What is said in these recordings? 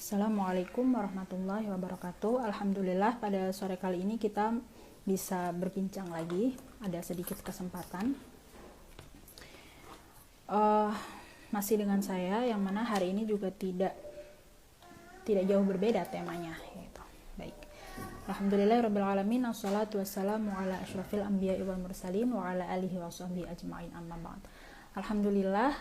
Assalamualaikum warahmatullahi wabarakatuh. Alhamdulillah pada sore kali ini kita bisa berbincang lagi. Ada sedikit kesempatan. Masih dengan saya, yang mana hari ini juga tidak jauh berbeda temanya. Gitu. Baik. Alhamdulillahirrabbilalamin. Assalatu wassalamu ala asyrafil anbiya'i wal mursalin wa ala alihi wa sahbihi ajma'in amma ba'd. Alhamdulillah,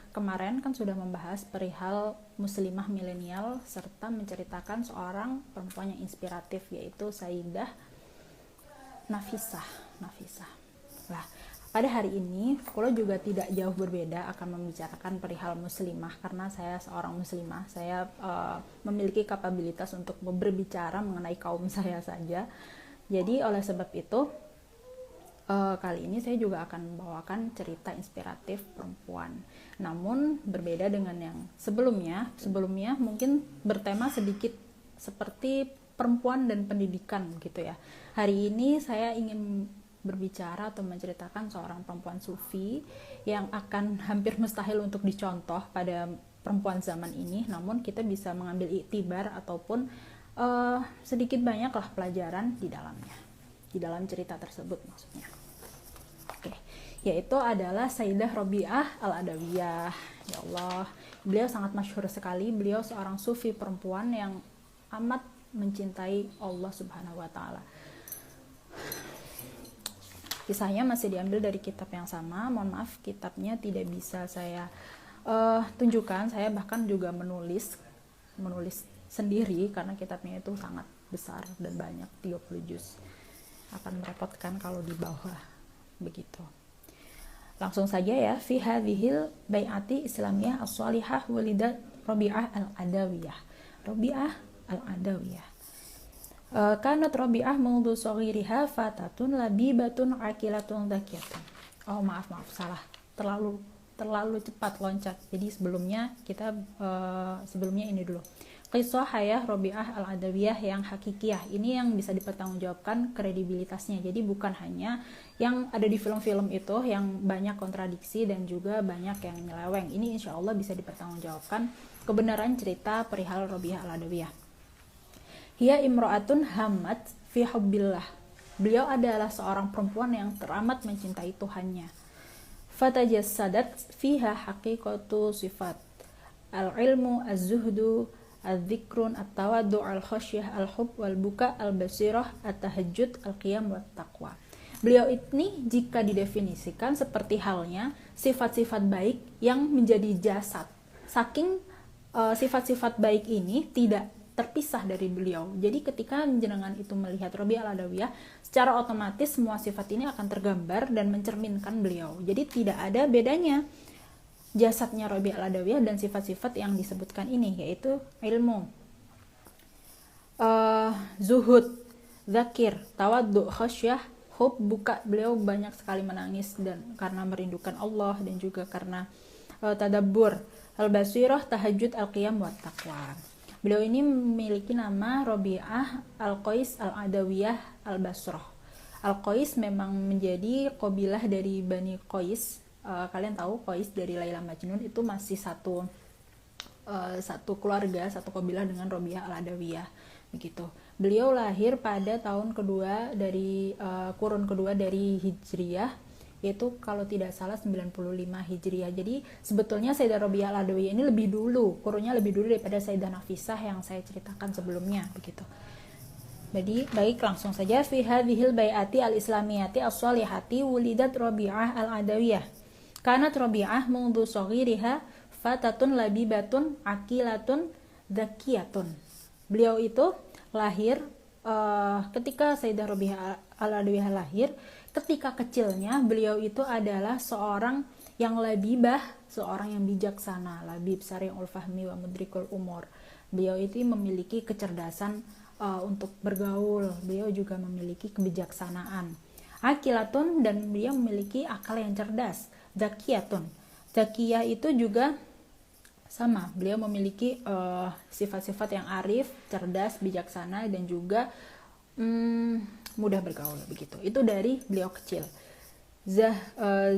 kemarin kan sudah membahas perihal muslimah milenial serta menceritakan seorang perempuan yang inspiratif, yaitu Sayyidah Nafisah. Nah, pada hari ini kalau juga tidak jauh berbeda akan membicarakan perihal muslimah, karena saya seorang muslimah. Saya memiliki kapabilitas untuk berbicara mengenai kaum saya saja. Jadi oleh sebab itu kali ini saya juga akan membawakan cerita inspiratif perempuan. Namun berbeda dengan yang sebelumnya. Sebelumnya mungkin bertema sedikit seperti perempuan dan pendidikan gitu ya. Hari ini saya ingin berbicara atau menceritakan seorang perempuan sufi yang akan hampir mustahil untuk dicontoh pada perempuan zaman ini. Namun kita bisa mengambil iktibar ataupun sedikit banyaklah pelajaran di dalamnya. Di dalam cerita tersebut maksudnya. Oke, yaitu adalah Sayyidah Robiah Al-Adawiyah. Ya Allah, beliau sangat masyhur sekali. Beliau seorang sufi perempuan yang amat mencintai Allah Subhanahu wa taala. Kisahnya masih diambil dari kitab yang sama. Mohon maaf, kitabnya tidak bisa saya tunjukkan. Saya bahkan juga menulis sendiri karena kitabnya itu sangat besar dan banyak, 30 juz. Akan merepotkan kalau di bawah begitu. Langsung saja ya. Fi hadhil bai'ati islamiyah as-salihah walidat Robiah Al-Adawiyah. Robiah Al-Adawiyah. Kanat Robiah mundu saghiriha fatatun labibatun aqilatun dzakiyatun. Oh, maaf, salah. Terlalu cepat loncat. Jadi sebelumnya ini dulu. Kisah hayah Robiah Al-Adawiyah yang hakikiyah. Ini yang bisa dipertanggungjawabkan kredibilitasnya. Jadi bukan hanya yang ada di film-film itu yang banyak kontradiksi dan juga banyak yang nyeleweng. Ini insya Allah bisa dipertanggungjawabkan kebenaran cerita perihal Robiah Al-Adawiyah. Hiya imro'atun hamad fi hubbillah. Beliau adalah seorang perempuan yang teramat mencintai Tuhannya. Fatajassadat fiha haqiqatu sifat. Al-ilmu, az-zuhdu, al-dzikrun, at-tawaddu, al-khasyah, al-hub, wal-buka, al-basirah, at-tahajjud, al-qiyam, wat-taqwa. Beliau ini jika didefinisikan seperti halnya sifat-sifat baik yang menjadi jasad. Saking sifat-sifat baik ini tidak terpisah dari beliau. Jadi ketika jenengan itu melihat Robiah Al-Adawiyah, secara otomatis semua sifat ini akan tergambar dan mencerminkan beliau. Jadi tidak ada bedanya jasadnya Robiah Al-Adawiyah dan sifat-sifat yang disebutkan ini, yaitu ilmu, zuhud, zakir, tawaddu, khasyah, hub, buka. Beliau banyak sekali menangis dan karena merindukan Allah dan juga karena tadabbur, al-basirah, tahajud, al-qiyam, wa taqwa. Beliau ini memiliki nama Robiah Al-Qais Al-Adawiyah Al-Basrah. Al-Qais memang menjadi qabilah dari Bani Qais. Kalian tahu Qais dari Laila Majnun itu masih satu keluarga, satu qabilah dengan Robiah Al-Adawiyah begitu. Beliau lahir pada tahun kedua dari kurun kedua dari Hijriyah, yaitu kalau tidak salah 95 Hijriyah. Jadi sebetulnya Sayyidah Robiah Al-Adawiyah ini lebih dulu, kurunnya lebih dulu daripada Sayyidah Nafisah yang saya ceritakan sebelumnya begitu. Jadi baik, langsung saja. Fi hadhil bai'ati al-islamiyati as-salihati wulidat Robiah Al-Adawiyah. Kanat Robiah mundu saghiriha fatatun labibatun aqilatun dzakiyatun. Beliau itu lahir ketika Sayyidah Robiah Al-Adawiyah lahir, ketika kecilnya beliau itu adalah seorang yang labibah, seorang yang bijaksana. Labib sari'ul fahmi wa mudrikul umur. Beliau itu memiliki kecerdasan untuk bergaul. Beliau juga memiliki kebijaksanaan. Aqilatun, dan beliau memiliki akal yang cerdas. Zakiyatun. Zakiyah itu juga sama. Beliau memiliki sifat-sifat yang arif, cerdas, bijaksana, dan juga mudah bergaul begitu. Itu dari beliau kecil.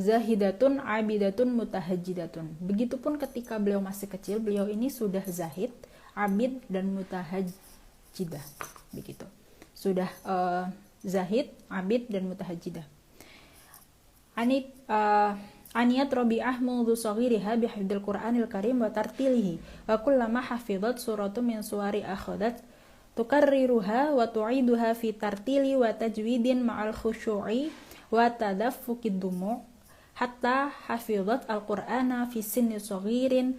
Zahidatun, abidatun, mutahajjidatun. Begitupun ketika beliau masih kecil, beliau ini sudah zahid, abid, dan mutahajjidah. Begitu. Sudah zahid, abid, dan mutahajjidah. Aniyat Rabi'ah mundu saghiriha bihifdzil Qur'anil Karim wa tartilihi wa kullama hafizat suratu min suwari akhadat tukarriruha wa tu'iduha fi tartili wa tajwidin ma'al khusyu'i wa tadaffuqid dumu' hatta hafizat al-Qur'ana fi sinni saghirin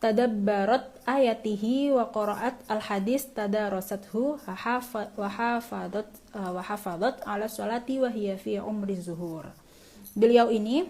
tadabbarat ayatihi wa qara'at al-hadis tadarasathu wa hafadat ala sholati wa hiya fi umri zuhur. Beliau ini,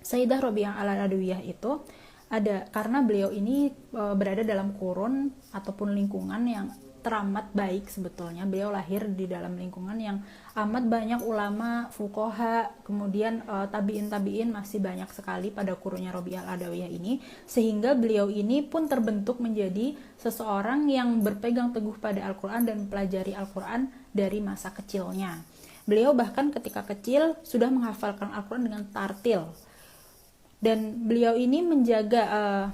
Sayyidah Rabi'ah al-Adawiyah itu ada karena beliau ini berada dalam kurun ataupun lingkungan yang teramat baik sebetulnya. Beliau lahir di dalam lingkungan yang amat banyak ulama, fuqaha, kemudian tabi'in masih banyak sekali pada kurunnya Rabi'ah al-Adawiyah ini, sehingga beliau ini pun terbentuk menjadi seseorang yang berpegang teguh pada Al-Quran dan mempelajari Al-Quran dari masa kecilnya. Beliau bahkan ketika kecil sudah menghafalkan Al-Quran dengan tartil, dan beliau ini menjaga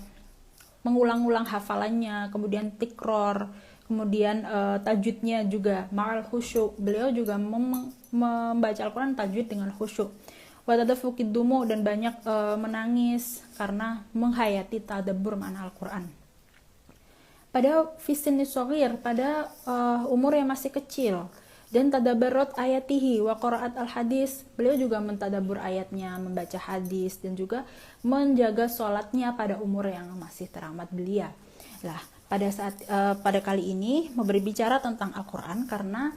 mengulang-ulang hafalannya, kemudian tikror, kemudian tajwidnya juga ma'al khusyuk. Beliau juga membaca Al-Quran tajwid dengan khusyuk. Wa tadaffuqid dumu, dan banyak menangis karena menghayati tadabbur makna Al-Quran. Pada fisin shaghir, pada umur yang masih kecil, dan tadabbarat ayatihi wa qara'at al-hadis, beliau juga mentadabbur ayatnya, membaca hadis, dan juga menjaga sholatnya pada umur yang masih teramat belia. Lah, pada kali ini berbicara tentang Al-Quran karena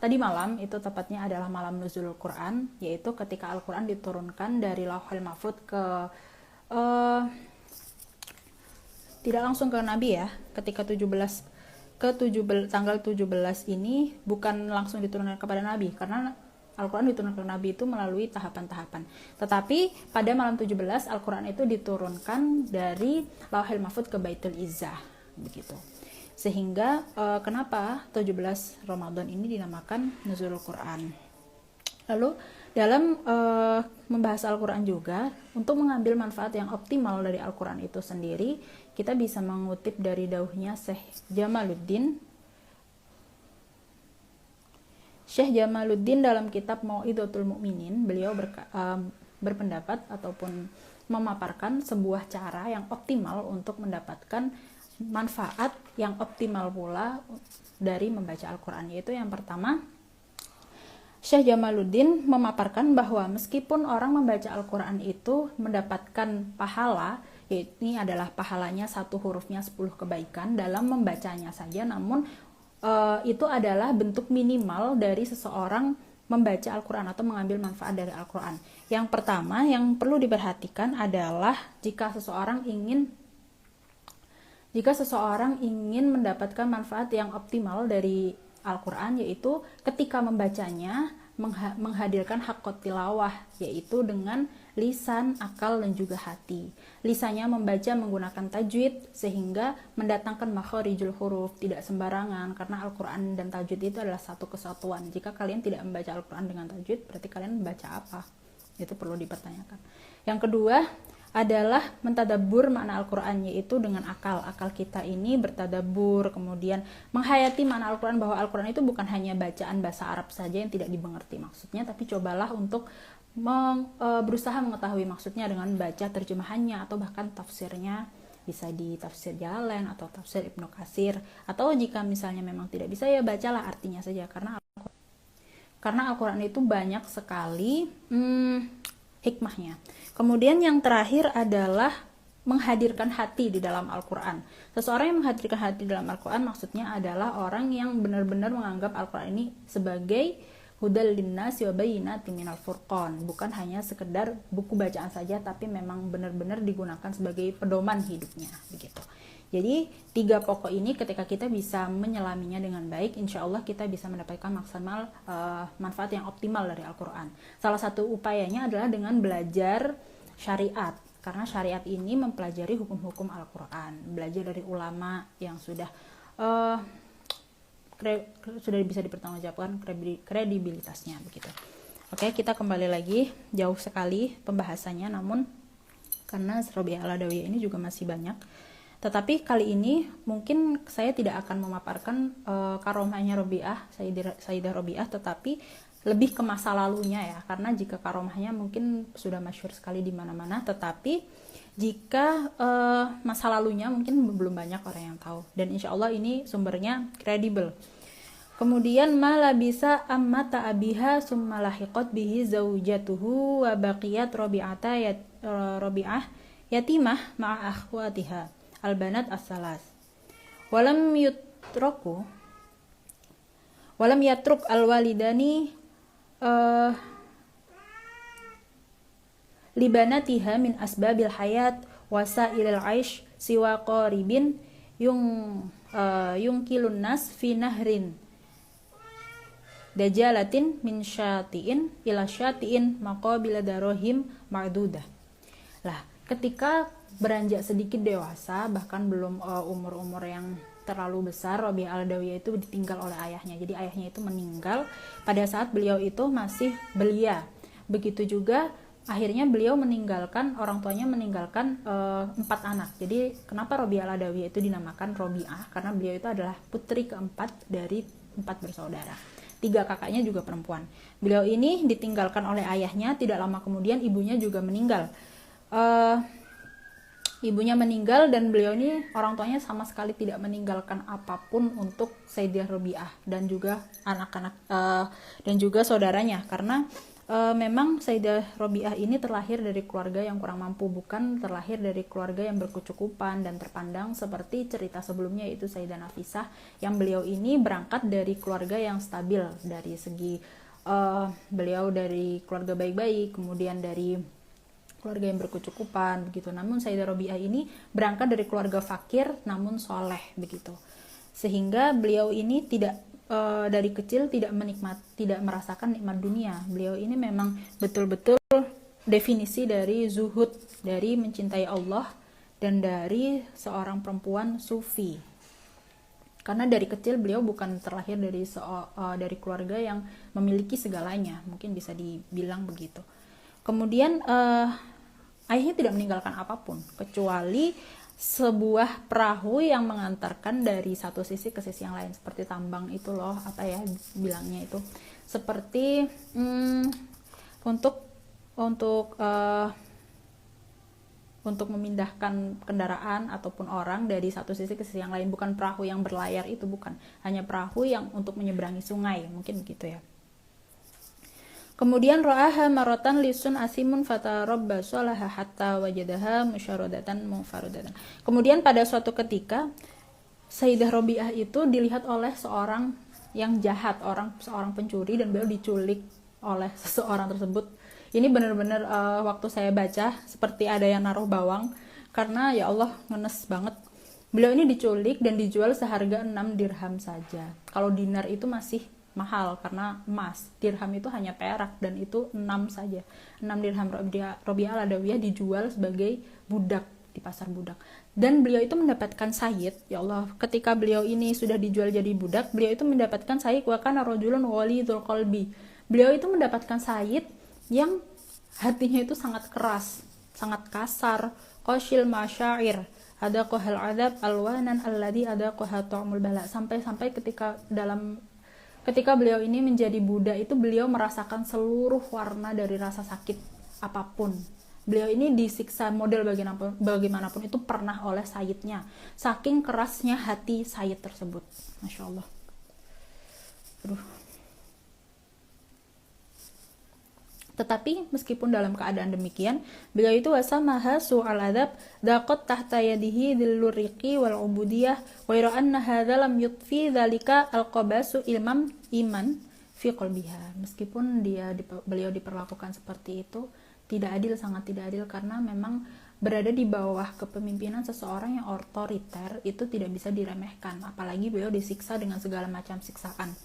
tadi malam itu tepatnya adalah malam nuzulul Quran, yaitu ketika Al-Quran diturunkan dari Lauhul Mahfuz ke tidak langsung ke Nabi ya, ketika tanggal 17 ini bukan langsung diturunkan kepada Nabi, karena Al-Quran diturunkan ke Nabi itu melalui tahapan-tahapan. Tetapi pada malam 17 Al-Quran itu diturunkan dari Lauhul Mahfuz ke Baitul Izzah, begitu. Sehingga kenapa 17 Ramadan ini dinamakan Nuzulul Quran. Lalu dalam membahas Al-Quran juga, untuk mengambil manfaat yang optimal dari Al-Quran itu sendiri, kita bisa mengutip dari dauhnya Syekh Jamaluddin dalam kitab Mau'izatul Mu'minin. Beliau berpendapat ataupun memaparkan sebuah cara yang optimal untuk mendapatkan manfaat yang optimal pula dari membaca Al-Quran, yaitu yang pertama, Syekh Jamaluddin memaparkan bahwa meskipun orang membaca Al-Quran itu mendapatkan pahala, yaitu ini adalah pahalanya satu hurufnya 10 kebaikan dalam membacanya saja, namun itu adalah bentuk minimal dari seseorang membaca Al-Quran atau mengambil manfaat dari Al-Quran. Yang pertama yang perlu diperhatikan adalah jika seseorang ingin mendapatkan manfaat yang optimal dari Al-Quran, yaitu ketika membacanya menghadirkan haqqat tilawah, yaitu dengan lisan, akal, dan juga hati. Lisannya membaca menggunakan tajwid sehingga mendatangkan makharijul huruf, tidak sembarangan, karena Al-Quran dan tajwid itu adalah satu kesatuan. Jika kalian tidak membaca Al-Quran dengan tajwid, berarti kalian membaca apa? Itu perlu dipertanyakan. Yang kedua adalah mentadabbur makna Al-Quran, yaitu dengan akal kita ini bertadabbur, kemudian menghayati makna Al-Quran, bahwa Al-Quran itu bukan hanya bacaan bahasa Arab saja yang tidak dimengerti maksudnya, tapi cobalah untuk berusaha mengetahui maksudnya dengan baca terjemahannya atau bahkan tafsirnya, bisa di tafsir Jalalain atau tafsir Ibnu Katsir, atau jika misalnya memang tidak bisa, ya bacalah artinya saja, karena Al-Quran itu banyak sekali hikmahnya. Kemudian yang terakhir adalah menghadirkan hati di dalam Al-Quran. Seseorang yang menghadirkan hati dalam Al-Quran maksudnya adalah orang yang benar-benar menganggap Al-Quran ini sebagai hudal linnasi wa bayyinatin minal furqan, bukan hanya sekedar buku bacaan saja, tapi memang benar-benar digunakan sebagai pedoman hidupnya, begitu. Jadi 3 pokok ini ketika kita bisa menyelaminya dengan baik, insya Allah kita bisa mendapatkan maksimal manfaat yang optimal dari Al-Quran. Salah satu upayanya adalah dengan belajar syariat, karena syariat ini mempelajari hukum-hukum Al-Quran, belajar dari ulama yang sudah bisa dipertanggungjawabkan kredibilitasnya, begitu. Oke, kita kembali lagi, jauh sekali pembahasannya, namun karena Rabi'ah al-Adawiyah ini juga masih banyak, Tetapi kali ini mungkin saya tidak akan memaparkan karomahnya Robiah, Sayyidah Robiah, tetapi lebih ke masa lalunya ya, karena jika karomahnya mungkin sudah masyhur sekali di mana-mana, tetapi jika masa lalunya mungkin belum banyak orang yang tahu, dan insya Allah ini sumbernya kredibel. Kemudian malah bisa ammata abiha summa lahiqat bihi zaujatuhu wa baqiyat Robi'ah yatimah ma'a akhwatiha albanat as-salas. Walam yatruk alwalidani libanatiha min asbabil hayat wasailil aish siwa qaribin yungkilun nas fi nahrin dajalatin min syatiin ila syatiin maqabila darohim ma'dudah. Lah, ketika beranjak sedikit dewasa, bahkan belum umur-umur yang terlalu besar, Robiah al-Adawiyah itu ditinggal oleh ayahnya. Jadi ayahnya itu meninggal pada saat beliau itu masih belia. Begitu juga akhirnya beliau meninggalkan, orang tuanya meninggalkan 4 anak. Jadi kenapa Robiah al-Adawiyah itu dinamakan Robiah? Karena beliau itu adalah putri keempat dari 4 bersaudara. 3 kakaknya juga perempuan. Beliau ini ditinggalkan oleh ayahnya, tidak lama kemudian ibunya juga meninggal. Ibunya meninggal dan beliau ini orang tuanya sama sekali tidak meninggalkan apapun untuk Sayyidah Robiah dan juga anak-anak dan juga saudaranya, karena memang Sayyidah Robiah ini terlahir dari keluarga yang kurang mampu, bukan terlahir dari keluarga yang berkecukupan dan terpandang seperti cerita sebelumnya, yaitu Sayyidah Nafisah, yang beliau ini berangkat dari keluarga yang stabil dari segi beliau dari keluarga baik-baik, kemudian dari keluarga yang berkecukupan begitu. Namun Sayyidah Robiah ini berangkat dari keluarga fakir namun soleh begitu, sehingga beliau ini tidak dari kecil tidak merasakan nikmat dunia. Beliau ini memang betul-betul definisi dari zuhud, dari mencintai Allah dan dari seorang perempuan sufi. Karena dari kecil beliau bukan terlahir dari keluarga yang memiliki segalanya, mungkin bisa dibilang begitu. Kemudian ayahnya tidak meninggalkan apapun kecuali sebuah perahu yang mengantarkan dari satu sisi ke sisi yang lain, seperti tambang itu loh, apa ya bilangnya itu, seperti untuk memindahkan kendaraan ataupun orang dari satu sisi ke sisi yang lain, bukan perahu yang berlayar itu, bukan, hanya perahu yang untuk menyeberangi sungai, mungkin begitu ya. Kemudian ra'aha marotan lisun asimun fatarabbasu laha hatta wajadaha musyaradatan mufaradatan. Kemudian pada suatu ketika Sayyidah Robiah itu dilihat oleh seorang yang jahat, seorang pencuri, dan beliau diculik oleh seseorang tersebut. Ini benar-benar waktu saya baca seperti ada yang naruh bawang, karena ya Allah ngenes banget. Beliau ini diculik dan dijual seharga 6 dirham saja. Kalau dinar itu masih mahal karena emas, dirham itu hanya perak dan itu 6 saja. 6 dirham Robiah al-Adawiyah dijual sebagai budak di pasar budak. Dan beliau itu mendapatkan sayyid, ya Allah, ketika beliau ini sudah dijual jadi budak, beliau itu mendapatkan sayyid wa kana rajulun walidul qalbi. Beliau itu mendapatkan sayyid yang hatinya itu sangat keras, sangat kasar, qasyil masyair, ada kohal adab alwanan alladhi ada kohal ta'mul bala. Sampai ketika beliau ini menjadi budak itu beliau merasakan seluruh warna dari rasa sakit apapun. Beliau ini disiksa model bagaimanapun itu pernah oleh sayyidnya, saking kerasnya hati sayyid tersebut. Masya Allah. Tetapi meskipun dalam keadaan demikian, beliau itu wasamaha su'al adab daqat tahta yadihi dilluriqi wal ubudiyah wa anna hadza lam yutfi dzalika alqabasu iman fi qalbiha. Meskipun beliau diperlakukan seperti itu, tidak adil, sangat tidak adil, karena memang berada di bawah kepemimpinan seseorang yang otoriter itu tidak bisa diremehkan, apalagi beliau disiksa dengan segala macam siksaan.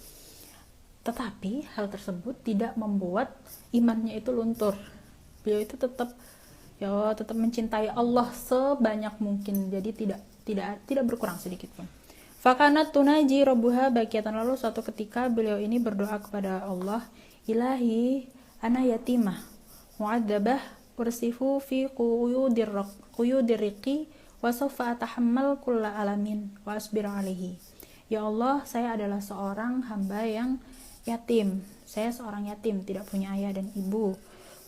Tetapi hal tersebut tidak membuat imannya itu luntur. Beliau itu tetap mencintai Allah sebanyak mungkin, jadi tidak berkurang sedikit pun. Fakanat tunaji rabbuha baqiatan, lalu suatu ketika beliau ini berdoa kepada Allah, Ilahi ana yatimah mu'adzabah ursifu fi quyudirriqi wa sawfa atahammal kulla alamin wa asbir alaihi. Ya Allah, saya adalah seorang hamba yang yatim. Saya seorang yatim, tidak punya ayah dan ibu.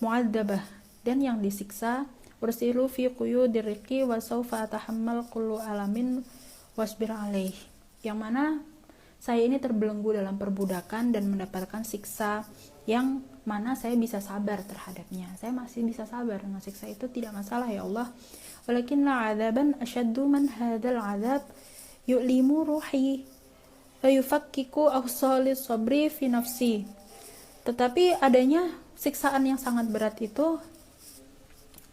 Mu'adzabah, dan yang disiksa. Ursilu fi quyudir riqi wa sawfa atahammal kullu alamin wasbir alaih. Yang mana saya ini terbelenggu dalam perbudakan dan mendapatkan siksa yang mana saya bisa sabar terhadapnya. Saya masih bisa sabar dengan siksa itu, tidak masalah ya Allah. Walakin la adzaban asyaddu man hadzal adzab yu'limu ruhi wa yufakkiku awsalis sabri fi nafsi. Tetapi adanya siksaan yang sangat berat itu,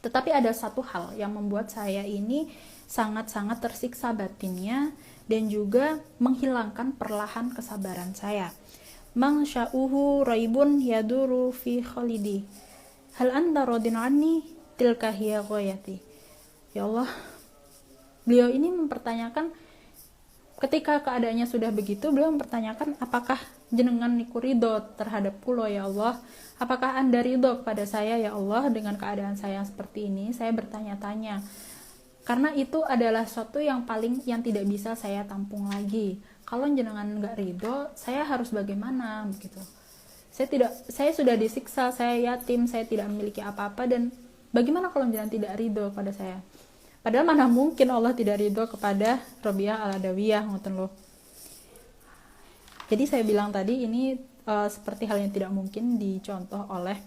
tetapi ada satu hal yang membuat saya ini sangat-sangat tersiksa batinnya dan juga menghilangkan perlahan kesabaran saya. Man sya'uhu raibun yaduru fi khalidi. Hal anta radin anni tilka hiya ghayati. Ya Allah, beliau ini mempertanyakan, ketika keadaannya sudah begitu, beliau mempertanyakan, apakah jenengan niku ridho terhadap pulau ya Allah? Apakah anda ridho kepada saya ya Allah dengan keadaan saya seperti ini? Saya bertanya-tanya, karena itu adalah sesuatu yang tidak bisa saya tampung lagi. Kalau jenengan nggak ridho, saya harus bagaimana begitu? Saya sudah disiksa, saya yatim, saya tidak memiliki apa-apa, dan bagaimana kalau jenengan tidak ridho pada saya? Padahal mana mungkin Allah tidak ridho kepada Rabi'ah al-Adawiyah, ngoten loh. Jadi saya bilang tadi ini seperti hal yang tidak mungkin dicontoh oleh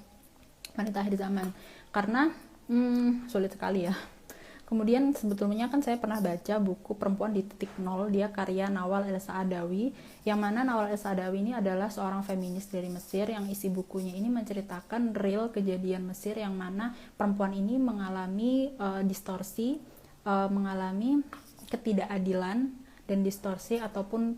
wanita akhir zaman, karena sulit sekali ya. Kemudian sebetulnya kan saya pernah baca buku Perempuan di Titik Nol, dia karya Nawal El-Saadawi, yang mana Nawal El-Saadawi ini adalah seorang feminis dari Mesir, yang isi bukunya ini menceritakan real kejadian Mesir, yang mana perempuan ini mengalami distorsi, mengalami ketidakadilan dan distorsi ataupun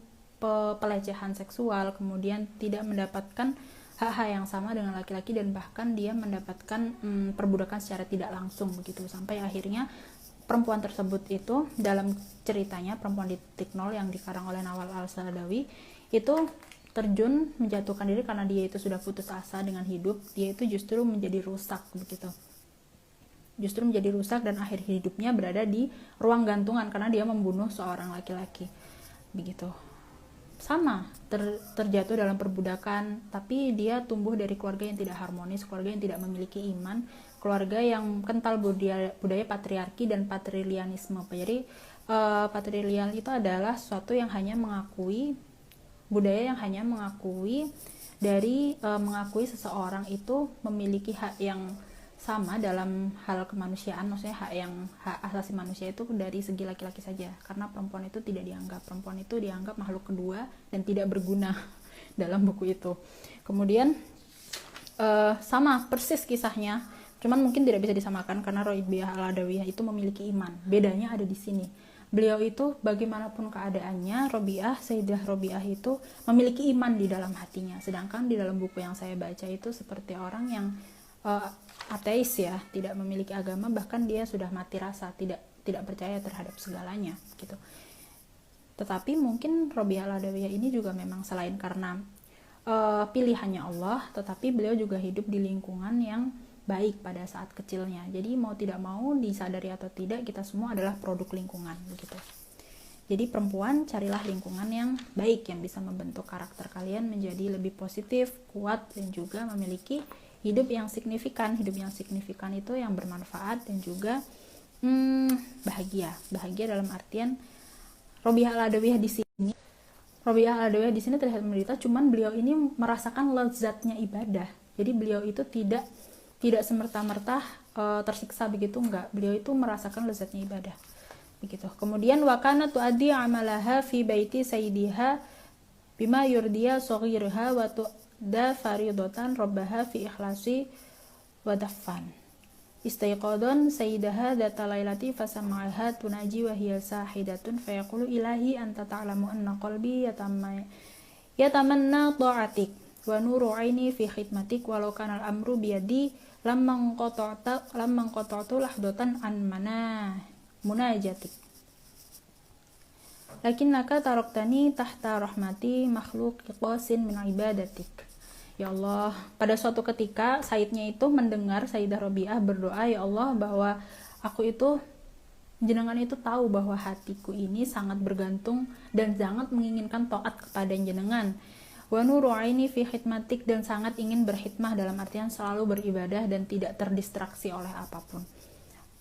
pelecehan seksual, kemudian tidak mendapatkan hak-hak yang sama dengan laki-laki, dan bahkan dia mendapatkan perbudakan secara tidak langsung begitu, sampai akhirnya perempuan tersebut itu, dalam ceritanya Perempuan di Titik Nol yang dikarang oleh Nawal Al-Saadawi, itu terjun menjatuhkan diri karena dia itu sudah putus asa dengan hidup. Dia itu justru menjadi rusak begitu, justru menjadi rusak, dan akhir hidupnya berada di ruang gantungan karena dia membunuh seorang laki-laki begitu. Sama, terjatuh dalam perbudakan, tapi dia tumbuh dari keluarga yang tidak harmonis, keluarga yang tidak memiliki iman, keluarga yang kental budaya patriarki dan patrilianisme. Jadi patrilian itu adalah sesuatu yang hanya mengakui, budaya yang hanya mengakui mengakui seseorang itu memiliki hak yang sama dalam hal kemanusiaan, maksudnya hak asasi manusia itu dari segi laki-laki saja, karena perempuan itu tidak dianggap, perempuan itu dianggap makhluk kedua dan tidak berguna dalam buku itu. Kemudian sama persis kisahnya, cuman mungkin tidak bisa disamakan karena Rabi'ah al-Adawiyah itu memiliki iman. Bedanya ada di sini. Beliau itu bagaimanapun keadaannya, Sayyidah Rabi'ah itu memiliki iman di dalam hatinya. Sedangkan di dalam buku yang saya baca itu seperti orang yang ateis ya, tidak memiliki agama, bahkan dia sudah mati rasa, tidak percaya terhadap segalanya gitu. Tetapi mungkin Rabi'ah al-Adawiyah ini juga memang selain karena pilihannya Allah, tetapi beliau juga hidup di lingkungan yang baik pada saat kecilnya. Jadi mau tidak mau, disadari atau tidak, kita semua adalah produk lingkungan begitu. Jadi perempuan, carilah lingkungan yang baik yang bisa membentuk karakter kalian menjadi lebih positif, kuat, dan juga memiliki hidup yang signifikan. Hidup yang signifikan itu yang bermanfaat dan juga bahagia dalam artian Rabi'ah al-Adawiyah di sini. Rabi'ah al-Adawiyah di sini terlihat menderita, cuman beliau ini merasakan lezatnya ibadah. Jadi beliau itu tidak semerta-merta tersiksa begitu, enggak. Beliau itu merasakan lezatnya ibadah begitu. Kemudian wa kana tu'addi amalaha fi baiti sayyidiha bima yurdiya saghirha wa tu'da faridatan rabbaha fi ikhlasi wa daffan. Istaiqadun sayyidaha data lailati fasama'aha tunaji wa hiya sahidatun fayaqulu ilahi anta ta'lamu anna qalbi yatamanna ta'atik wa nuru aini fi khidmatik walau kana al-amru biyadi lamman qata'tu lahdatan an munajatik lakinnaka taraktani tahta rahmati makhluk qasin min ibadatik. Ya Allah, pada suatu ketika Sayyidnya itu mendengar Sayyidah Rabi'ah berdoa, ya Allah, bahwa aku itu jenengan itu tahu bahwa hatiku ini sangat bergantung dan sangat menginginkan taat kepada jenengan. Wa nuru aini fi khidmatik, dan sangat ingin berkhidmah dalam artian selalu beribadah dan tidak terdistraksi oleh apapun.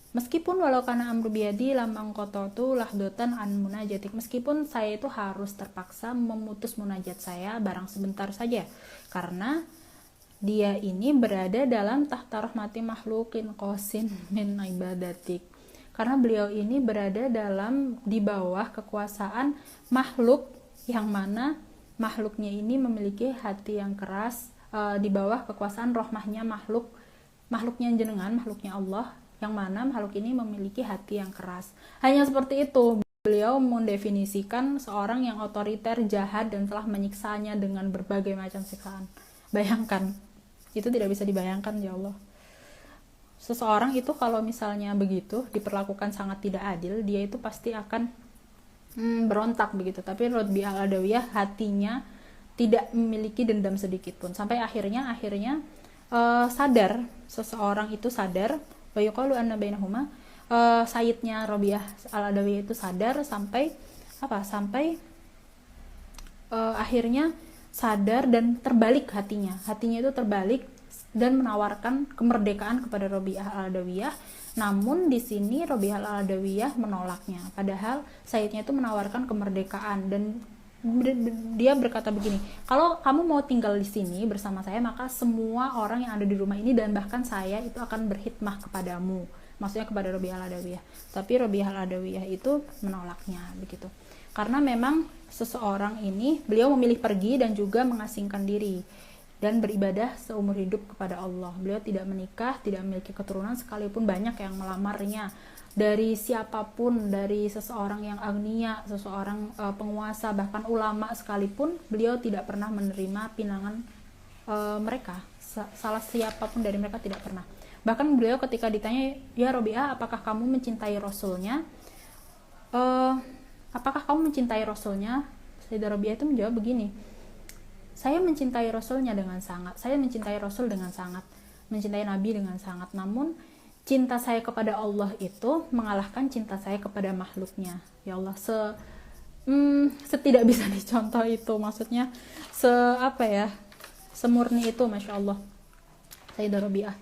Meskipun walau kana amru biyadi lamang qata'tu lahdotan an munajatik, meskipun saya itu harus terpaksa memutus munajat saya barang sebentar saja, karena dia ini berada dalam tahta rahmati makhlukin qasin min ibadatik, karena beliau ini berada di bawah kekuasaan makhluk, yang mana makhluknya ini memiliki hati yang keras, di bawah kekuasaan rahmahnya makhluknya jenengan, makhluknya Allah, yang mana makhluk ini memiliki hati yang keras. Hanya seperti itu beliau mendefinisikan seorang yang otoriter, jahat, dan telah menyiksanya dengan berbagai macam siksaan. Bayangkan, itu tidak bisa dibayangkan, ya Allah. Seseorang itu kalau misalnya begitu diperlakukan sangat tidak adil, dia itu pasti akan berontak begitu. Tapi Rabi'ah al-Adawiyah hatinya tidak memiliki dendam sedikit pun, sampai akhirnya sadar, seseorang itu sadar, wa yuqalu anna bainahuma, sayyidnya Rabi'ah al-Adawiyah itu sadar sampai akhirnya sadar dan terbalik hatinya itu terbalik dan menawarkan kemerdekaan kepada Rabi'ah al-Adawiyah. Namun di sini Rabi'ah al-Adawiyah menolaknya, padahal sayyidnya itu menawarkan kemerdekaan, dan dia berkata begini, kalau kamu mau tinggal di sini bersama saya, maka semua orang yang ada di rumah ini dan bahkan saya itu akan berkhidmah kepadamu, maksudnya kepada Rabi'ah al-Adawiyah. Tapi Rabi'ah al-Adawiyah itu menolaknya begitu, karena memang seseorang ini beliau memilih pergi dan juga mengasingkan diri dan beribadah seumur hidup kepada Allah. Beliau tidak menikah, tidak memiliki keturunan, sekalipun banyak yang melamarnya, dari siapapun, dari seseorang yang agnia, seseorang penguasa, bahkan ulama sekalipun, beliau tidak pernah menerima pinangan mereka. Salah siapapun dari mereka tidak pernah. Bahkan beliau ketika ditanya, ya Rabi'ah, apakah kamu mencintai Rasulnya? Apakah kamu mencintai Rasulnya? Sayyidah Rabi'ah itu menjawab begini, saya mencintai Rasulnya dengan sangat, saya mencintai Rasul dengan sangat, mencintai Nabi dengan sangat, namun cinta saya kepada Allah itu mengalahkan cinta saya kepada makhluknya. Ya Allah, setidak bisa dicontoh itu, maksudnya semurni itu, Masya Allah, Sayyidah Rabi'ah.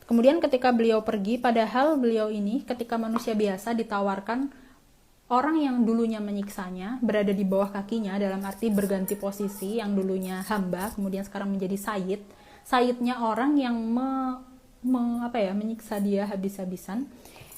Kemudian ketika beliau pergi, padahal beliau ini ketika manusia biasa ditawarkan orang yang dulunya menyiksanya berada di bawah kakinya, dalam arti berganti posisi, yang dulunya hamba kemudian sekarang menjadi sayyidnya orang yang menyiksa dia habis-habisan,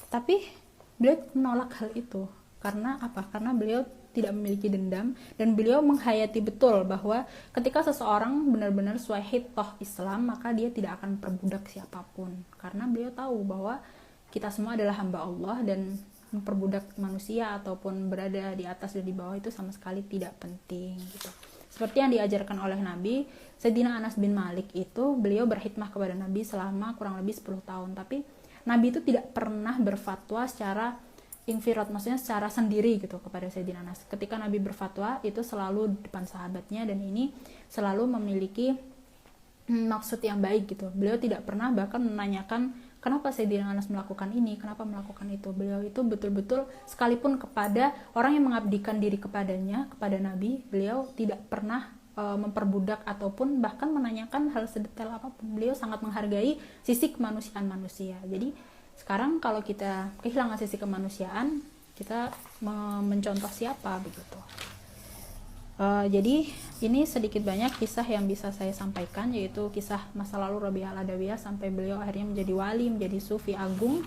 tapi beliau menolak hal itu. Karena apa? Karena beliau tidak memiliki dendam, dan beliau menghayati betul bahwa ketika seseorang benar-benar suahid toh Islam, maka dia tidak akan perbudak siapapun, karena beliau tahu bahwa kita semua adalah hamba Allah, dan memperbudak manusia ataupun berada di atas dan di bawah itu sama sekali tidak penting gitu. Seperti yang diajarkan oleh Nabi, Sayyidina Anas bin Malik itu beliau berkhidmah kepada Nabi selama kurang lebih 10 tahun, tapi Nabi itu tidak pernah berfatwa secara infirad, maksudnya secara sendiri gitu kepada Sayyidina Anas. Ketika Nabi berfatwa itu selalu di depan sahabatnya, dan ini selalu memiliki maksud yang baik gitu. Beliau tidak pernah bahkan menanyakan kenapa Sayyidina Anas melakukan ini, kenapa melakukan itu. Beliau itu betul-betul, sekalipun kepada orang yang mengabdikan diri kepadanya, kepada Nabi, beliau tidak pernah memperbudak ataupun bahkan menanyakan hal sedetail apapun. Beliau sangat menghargai sisi kemanusiaan manusia. Jadi sekarang kalau kita kehilangan sisi kemanusiaan, kita mencontoh siapa begitu. Jadi ini sedikit banyak kisah yang bisa saya sampaikan, yaitu kisah masa lalu Rabi'ah al-Adawiyah sampai beliau akhirnya menjadi wali, menjadi sufi agung,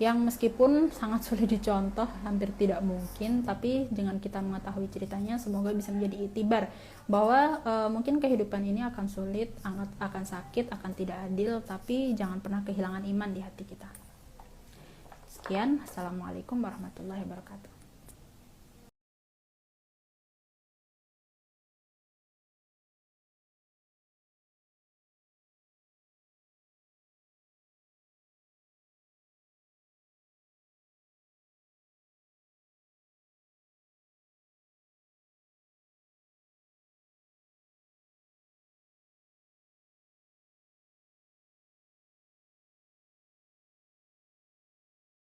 yang meskipun sangat sulit dicontoh, hampir tidak mungkin, tapi dengan kita mengetahui ceritanya semoga bisa menjadi iktibar bahwa mungkin kehidupan ini akan sulit, akan sakit, akan tidak adil, tapi jangan pernah kehilangan iman di hati kita. Sekian, Assalamualaikum warahmatullahi wabarakatuh.